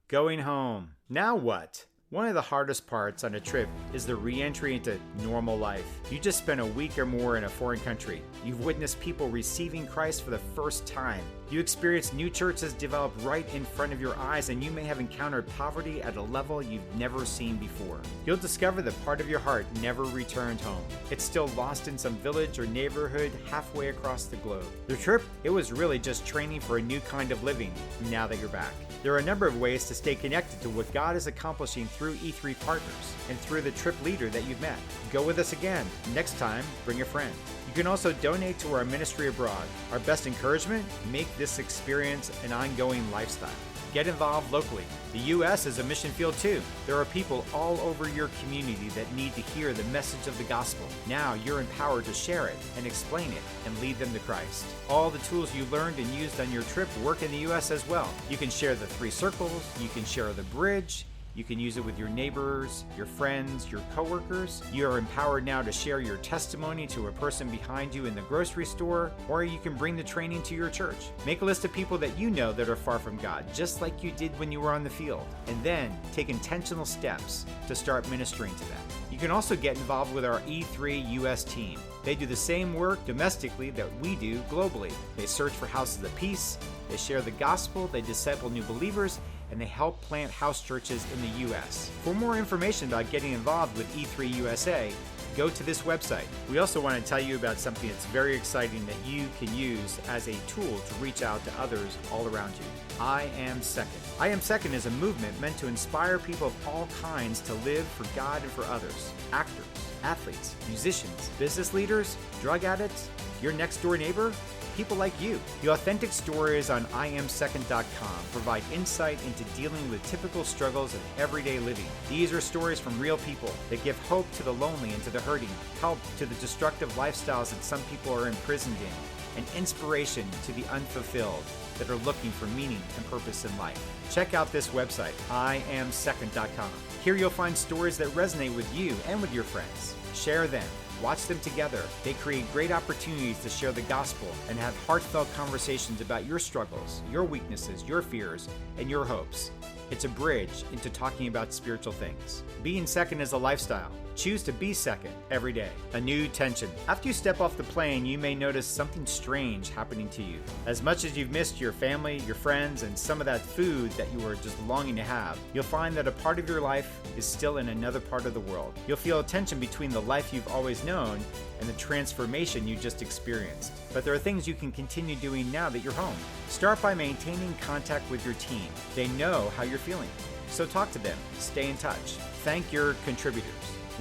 Going home. Now what? One of the hardest parts on a trip is the re-entry into normal life. You just spent a week or more in a foreign country. You've witnessed people receiving Christ for the first time. You experienced new churches develop right in front of your eyes, and you may have encountered poverty at a level you've never seen before. You'll discover that part of your heart never returned home. It's still lost in some village or neighborhood halfway across the globe. The trip, it was really just training for a new kind of living now that you're back. There are a number of ways to stay connected to what God is accomplishing through E3 Partners and through the trip leader that you've met. Go with us again. Next time, bring a friend. You can also donate to our ministry abroad. Our best encouragement, make this experience an ongoing lifestyle. Get involved locally. The U.S. is a mission field too. There are people all over your community that need to hear the message of the gospel. Now you're empowered to share it and explain it and lead them to Christ. All the tools you learned and used on your trip work in the U.S. as well. You can share the 3 circles, you can share the bridge, you can use it with your neighbors, your friends, your coworkers. You are empowered now to share your testimony to a person behind you in the grocery store, or you can bring the training to your church. Make a list of people that you know that are far from God, just like you did when you were on the field, and then take intentional steps to start ministering to them. You can also get involved with our E3 US team. They do the same work domestically that we do globally. They search for houses of peace, they share the gospel, they disciple new believers, and they help plant house churches in the U.S. For more information about getting involved with E3 USA, go to this website. We also want to tell you about something that's very exciting that you can use as a tool to reach out to others all around you. I Am Second. I Am Second is a movement meant to inspire people of all kinds to live for God and for others. Actors, athletes, musicians, business leaders, drug addicts, your next door neighbor, people like you. The authentic stories on IamSecond.com provide insight into dealing with typical struggles of everyday living. These are stories from real people that give hope to the lonely and to the hurting, help to the destructive lifestyles that some people are imprisoned in, and inspiration to the unfulfilled that are looking for meaning and purpose in life. Check out this website, IamSecond.com. Here you'll find stories that resonate with you and with your friends. Share them. Watch them together. They create great opportunities to share the gospel and have heartfelt conversations about your struggles, your weaknesses, your fears, and your hopes. It's a bridge into talking about spiritual things. Being second is a lifestyle. Choose to be second every day. A new tension. After you step off the plane, you may notice something strange happening to you. As much as you've missed your family, your friends, and some of that food that you were just longing to have, you'll find that a part of your life is still in another part of the world. You'll feel a tension between the life you've always known and the transformation you just experienced. But there are things you can continue doing now that you're home. Start by maintaining contact with your team. They know how you're feeling. So talk to them. Stay in touch. Thank your contributors.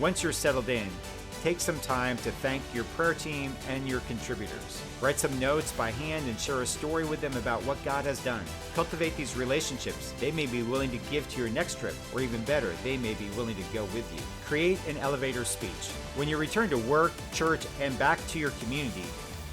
Once you're settled in, take some time to thank your prayer team and your contributors. Write some notes by hand and share a story with them about what God has done. Cultivate these relationships. They may be willing to give to your next trip, or even better, they may be willing to go with you. Create an elevator speech. When you return to work, church, and back to your community,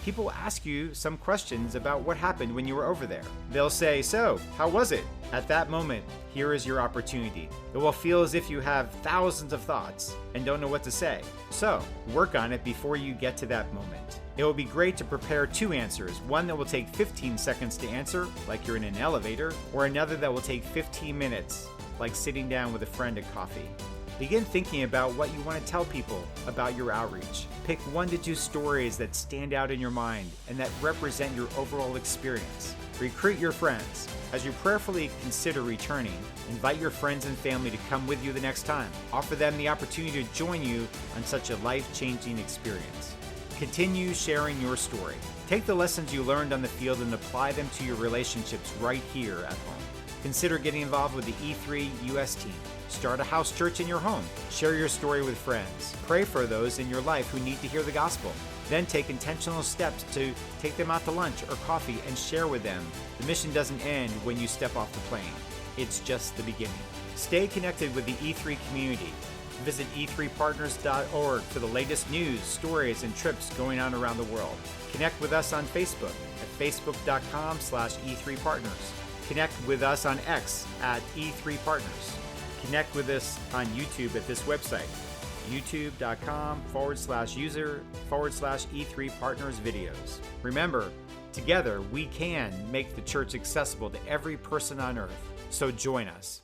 people will ask you some questions about what happened when you were over there. They'll say, "So, how was it?" At that moment, here is your opportunity. It will feel as if you have thousands of thoughts and don't know what to say. So, work on it before you get to that moment. It will be great to prepare 2 answers, one that will take 15 seconds to answer, like you're in an elevator, or another that will take 15 minutes, like sitting down with a friend at coffee. Begin thinking about what you want to tell people about your outreach. Pick 1 to 2 stories that stand out in your mind and that represent your overall experience. Recruit your friends. As you prayerfully consider returning, invite your friends and family to come with you the next time. Offer them the opportunity to join you on such a life-changing experience. Continue sharing your story. Take the lessons you learned on the field and apply them to your relationships right here at home. Consider getting involved with the E3 US team. Start a house church in your home. Share your story with friends. Pray for those in your life who need to hear the gospel. Then take intentional steps to take them out to lunch or coffee and share with them. The mission doesn't end when you step off the plane. It's just the beginning. Stay connected with the E3 community. Visit e3partners.org for the latest news, stories, and trips going on around the world. Connect with us on Facebook at facebook.com/E3partners. Connect with us on X at E3partners. Connect with us on YouTube at this website, youtube.com/user/E3Partners videos. Remember, together we can make the church accessible to every person on earth. So join us.